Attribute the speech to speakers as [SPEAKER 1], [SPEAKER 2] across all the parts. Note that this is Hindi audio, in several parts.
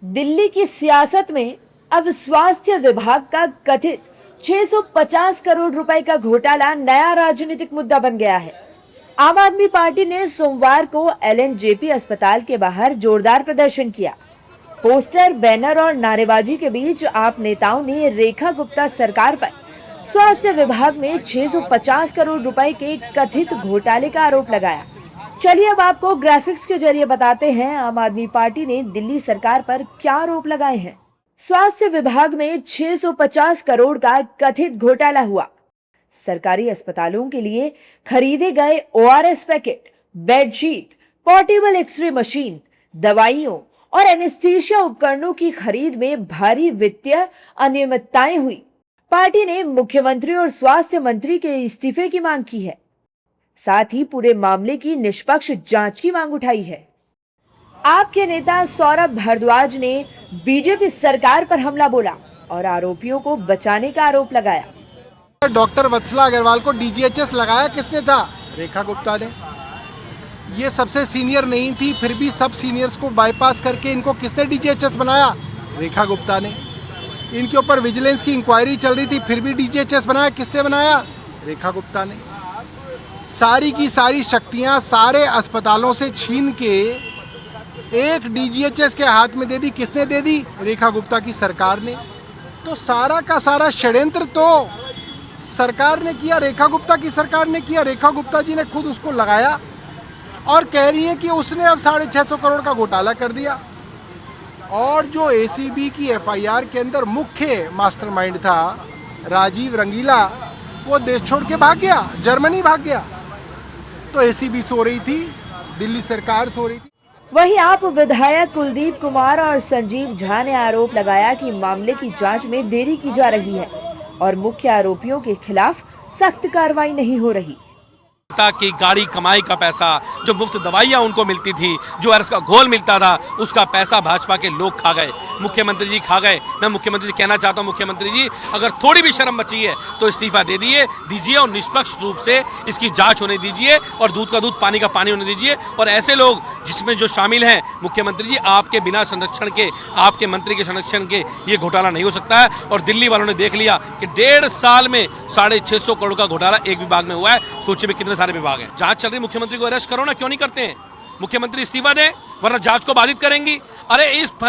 [SPEAKER 1] दिल्ली की सियासत में अब स्वास्थ्य विभाग का कथित 650 करोड़ रुपए का घोटाला नया राजनीतिक मुद्दा बन गया है। आम आदमी पार्टी ने सोमवार को एलएनजेपी अस्पताल के बाहर जोरदार प्रदर्शन किया। पोस्टर, बैनर और नारेबाजी के बीच आप नेताओं ने रेखा गुप्ता सरकार पर स्वास्थ्य विभाग में 650 करोड़ रुपए के कथित घोटाले का आरोप लगाया। चलिए अब आपको ग्राफिक्स के जरिए बताते हैं आम आदमी पार्टी ने दिल्ली सरकार पर क्या आरोप लगाए हैं। स्वास्थ्य विभाग में 650 करोड़ का कथित घोटाला हुआ। सरकारी अस्पतालों के लिए खरीदे गए ORS packet, bedsheet, portable x-ray machine, दवाइयों और एनेस्थीसिया उपकरणों की खरीद में भारी वित्तीय अनियमितताएं हुई। पार्टी ने मुख्यमंत्री और स्वास्थ्य मंत्री के इस्तीफे की मांग की है। साथ ही पूरे मामले की निष्पक्ष जांच की मांग उठाई है। आपके नेता सौरभ भारद्वाज ने बीजेपी सरकार पर हमला बोला और आरोपियों को बचाने का आरोप लगाया।
[SPEAKER 2] डॉक्टर वत्सला अग्रवाल को डीजीएचएस लगाया किसने था? रेखा गुप्ता ने। ये सबसे सीनियर नहीं थी, फिर भी सब सीनियर्स को बाईपास करके इनको किसने डीजीएचएस बनाया? रेखा गुप्ता ने। इनके ऊपर विजिलेंस की इंक्वायरी चल रही थी, फिर भी डीजीएचएस बनाया किसने बनाया? रेखा गुप्ता ने। सारी की सारी शक्तियां सारे अस्पतालों से छीन के एक डीजीएचएस के हाथ में दे दी। किसने दे दी? रेखा गुप्ता की सरकार ने। तो सारा का सारा षड्यंत्र तो सरकार ने किया, रेखा गुप्ता की सरकार ने किया। रेखा गुप्ता जी ने खुद उसको लगाया और कह रही है कि उसने अब 650 करोड़ का घोटाला कर दिया। और जो एसीबी की एफआईआर के अंदर मुख्य मास्टरमाइंड था राजीव रंगीला, वो देश छोड़ के भाग गया, जर्मनी भाग गया। तो एसीबी सो रही थी, दिल्ली सरकार सो रही थी।
[SPEAKER 1] वहीं आप विधायक कुलदीप कुमार और संजीव झा ने आरोप लगाया कि मामले की जांच में देरी की जा रही है और मुख्य आरोपियों के खिलाफ सख्त कार्रवाई नहीं हो रही।
[SPEAKER 3] की गाड़ी कमाई का पैसा, जो मुफ्त दवाइयां उनको मिलती थी, जो अरस का घोल मिलता था, उसका पैसा भाजपा के लोग खा गए, मुख्यमंत्री जी खा गए। मैं मुख्यमंत्री जी कहना चाहता हूं, मुख्यमंत्री जी अगर थोड़ी भी शर्म बची है तो इस्तीफा दे दीजिए और निष्पक्ष रूप से इसकी जांच होने दीजिए और दूध का दूध पानी का पानी होने दीजिए। और ऐसे लोग जिसमें जो शामिल हैं, मुख्यमंत्री जी आपके बिना संरक्षण के, आपके मंत्री के संरक्षण के ये घोटाला नहीं हो सकता है। और दिल्ली वालों ने देख लिया कि 1.5 साल में 650 करोड़ का घोटाला एक विभाग में हुआ है। सोचिए में कितने सारे विभाग हैं। जांच चल रही, मुख्यमंत्री को अरेस्ट करो ना, क्यों नहीं करते हैं? मुख्यमंत्री इस्तीफा दें वरना जांच को बाधित करेंगी। अरे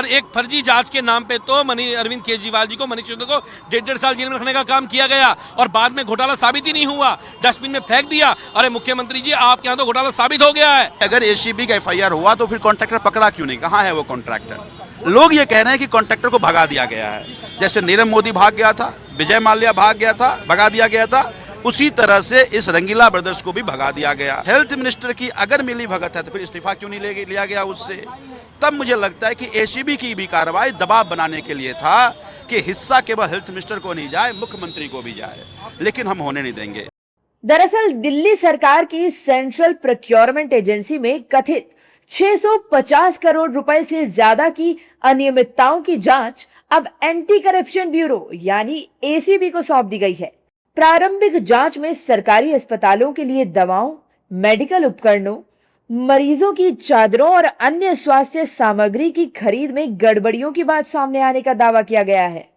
[SPEAKER 3] एक फर्जी जांच के नाम पे तो अरविंद केजरीवाल जी को, मनीष सिसोदिया को 1.5 साल जेल में रखने का काम किया गया और बाद में घोटाला साबित ही नहीं हुआ, डस्टबिन में फेंक दिया। अरे मुख्यमंत्री जी आपके यहाँ तो घोटाला साबित हो गया है।
[SPEAKER 4] अगर एसीबी का एफआईआर हुआ तो फिर कॉन्ट्रैक्टर पकड़ा क्यों नहीं? कहाँ है वो कॉन्ट्रैक्टर? लोग ये कह रहे हैं कि कॉन्ट्रैक्टर को भगा दिया गया है। जैसे नीरव मोदी भाग गया था, विजय माल्या भाग गया था, भगा दिया गया था, उसी तरह से इस रंगीला ब्रदर्स को भी भगा दिया गया। हेल्थ मिनिस्टर की अगर मिली भगत है तो फिर इस्तीफा क्यों नहीं लिया गया उससे? तब मुझे लगता है कि एसीबी की भी कार्रवाई दबाव बनाने के लिए था कि हिस्सा केवल हेल्थ मिनिस्टर को नहीं जाए, मुख्यमंत्री को भी जाए, लेकिन हम होने नहीं देंगे।
[SPEAKER 1] दरअसल दिल्ली सरकार की सेंट्रल प्रोक्योरमेंट एजेंसी में कथित 650 करोड़ रुपए से ज्यादा की अनियमितताओं की जांच अब एंटी करप्शन ब्यूरो यानी एसीबी को सौंप दी गई है। प्रारंभिक जांच में सरकारी अस्पतालों के लिए दवाओं, मेडिकल उपकरणों, मरीजों की चादरों और अन्य स्वास्थ्य सामग्री की खरीद में गड़बड़ियों की बात सामने आने का दावा किया गया है।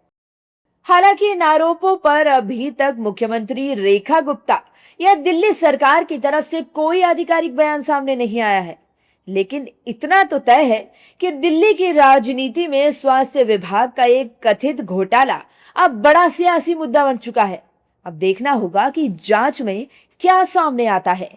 [SPEAKER 1] हालांकि इन आरोपों पर अभी तक मुख्यमंत्री रेखा गुप्ता या दिल्ली सरकार की तरफ से कोई आधिकारिक बयान सामने नहीं आया है। लेकिन इतना तो तय है कि दिल्ली की राजनीति में स्वास्थ्य विभाग का एक कथित घोटाला अब बड़ा सियासी मुद्दा बन चुका है। अब देखना होगा कि जांच में क्या सामने आता है।